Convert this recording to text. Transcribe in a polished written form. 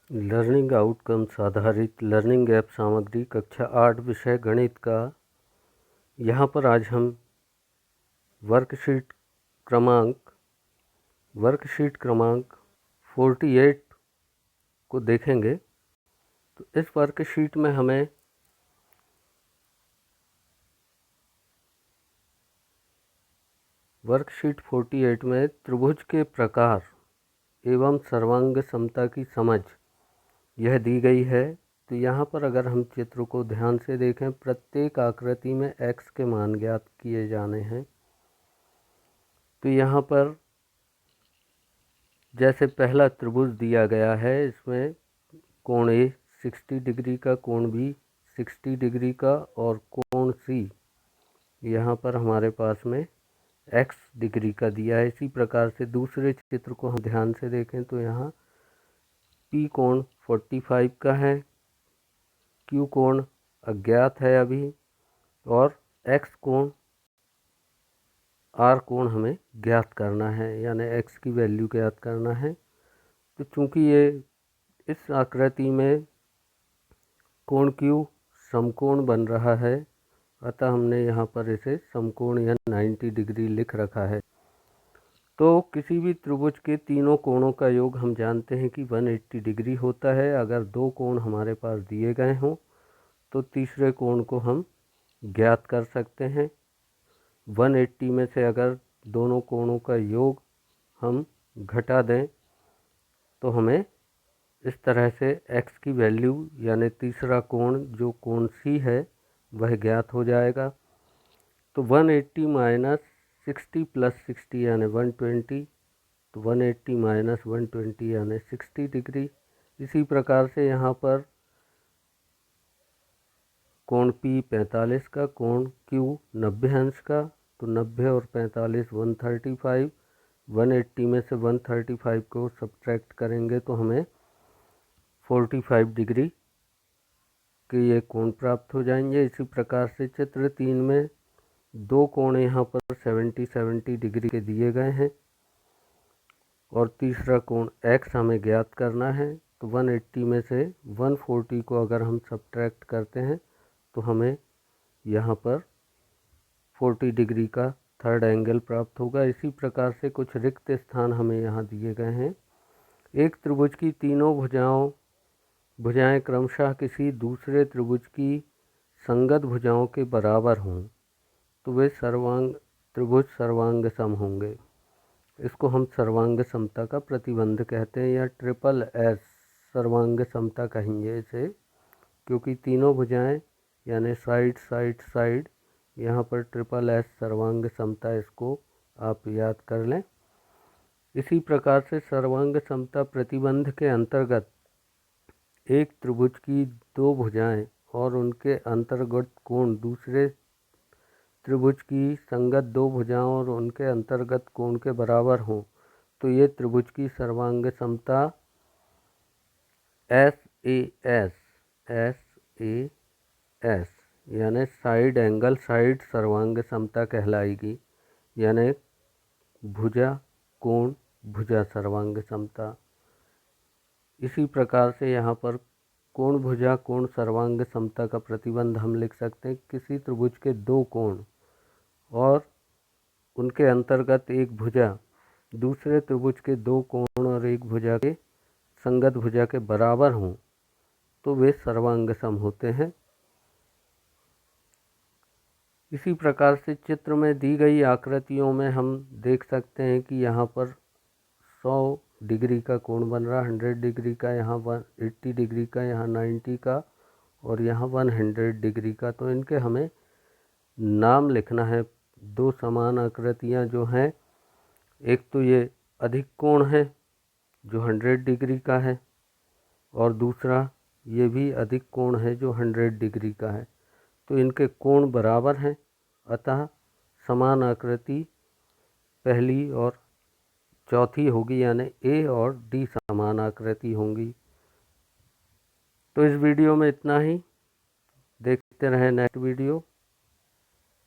Learning outcomes आधारित learning app सामग्री कक्षा 8 विषय गणित का। यहाँ पर आज हम वर्कशीट क्रमांक 48 को देखेंगे। तो इस वर्कशीट में हमें वर्कशीट 48 में त्रिभुज के प्रकार एवं सर्वांग समता की समझ यह दी गई है। तो यहाँ पर अगर हम चित्र को ध्यान से देखें, प्रत्येक आकृति में x के मान ज्ञात किए जाने हैं। तो यहाँ पर जैसे पहला त्रिभुज दिया गया है, इसमें कोण A 60 डिग्री का, कोण B 60 डिग्री का और कोण C यहाँ पर हमारे पास में x डिग्री का दिया है। इसी प्रकार से दूसरे चित्र को हम ध्यान से देखें तो यहाँ P कोण 45 का है, Q कोण अज्ञात है अभी, और x कोण R कोण हमें ज्ञात करना है, यानी x की वैल्यू ज्ञात करना है। तो चूंकि ये इस आकृति में कोण Q समकोण बन रहा है, अतः हमने यहाँ पर इसे समकोण या 90 डिग्री लिख रखा है। तो किसी भी त्रिभुज के तीनों कोणों का योग हम जानते हैं कि 180 डिग्री होता है। अगर दो कोण हमारे पास दिए गए हों तो तीसरे कोण को हम ज्ञात कर सकते हैं। 180 में से अगर दोनों कोणों का योग हम घटा दें तो हमें इस तरह से x की वैल्यू यानी तीसरा कोण जो कोण C है वह ज्ञात हो जाएगा। तो 180 माइनस 60 प्लस 60 यानी 120, तो 180 माइनस 120 यानी 60 डिग्री। इसी प्रकार से यहाँ पर कोण P 45 का, कोण Q 90 अंश का, तो 90 और 45 135। 180 में से 135 को सब्ट्रैक्ट करेंगे तो हमें 45 डिग्री के ये कोण प्राप्त हो जाएंगे। इसी प्रकार से चित्र 3 में दो कोण यहाँ पर 70 डिग्री के दिए गए हैं और तीसरा कोण x हमें ज्ञात करना है। तो 180 में से 140 को अगर हम सब्ट्रैक्ट करते हैं तो हमें यहाँ पर 40 डिग्री का थर्ड एंगल प्राप्त होगा। इसी प्रकार से कुछ रिक्त स्थान हमें यहाँ दिए गए हैं। एक त्रिभुज की तीनों भुजाएं क्रमशः किसी दूसरे त्रिभुज की संगत भुजाओं के बराबर हों तो वे त्रिभुज सर्वांग सम होंगे। इसको हम सर्वांग समता का प्रतिबंध कहते हैं, या ट्रिपल एस सर्वांग समता कहेंगे इसे, क्योंकि तीनों भुजाएं यानी साइड साइड साइड, यहाँ पर ट्रिपल एस सर्वांग समता, इसको आप याद कर लें। इसी प्रकार से सर्वांग समता प्रतिबंध के अंतर्गत एक त्रिभुज की दो भुजाएं और उनके अंतर्गत कोण दूसरे त्रिभुज की संगत दो भुजाओं और उनके अंतर्गत कोण के बराबर हों तो ये त्रिभुज की सर्वांग समता SAS यानी साइड एंगल साइड सर्वांग समता कहलाएगी, यानी भुजा कोण भुजा सर्वांग समता। इसी प्रकार से यहाँ पर कोण भुजा कोण सर्वांग समता का प्रतिबंध हम लिख सकते हैं। किसी त्रिभुज के दो कोण और उनके अंतर्गत एक भुजा दूसरे त्रिभुज के दो कोण और एक भुजा के संगत भुजा के बराबर हों तो वे सर्वांग सम होते हैं। इसी प्रकार से चित्र में दी गई आकृतियों में हम देख सकते हैं कि यहाँ पर 100 डिग्री का कोण बन रहा, 100 डिग्री का, यहाँ 180 डिग्री का, यहाँ 90 का और यहाँ 100 डिग्री का। तो इनके हमें नाम लिखना है। दो समान आकृतियाँ जो हैं, एक तो ये अधिक कोण है जो 100 डिग्री का है और दूसरा ये भी अधिक कोण है जो 100 डिग्री का है। तो इनके कोण बराबर हैं, अतः समान आकृति पहली और चौथी होगी, यानी A और D समान आकृति होंगी। तो इस वीडियो में इतना ही। देखते रहें नेक्स्ट वीडियो।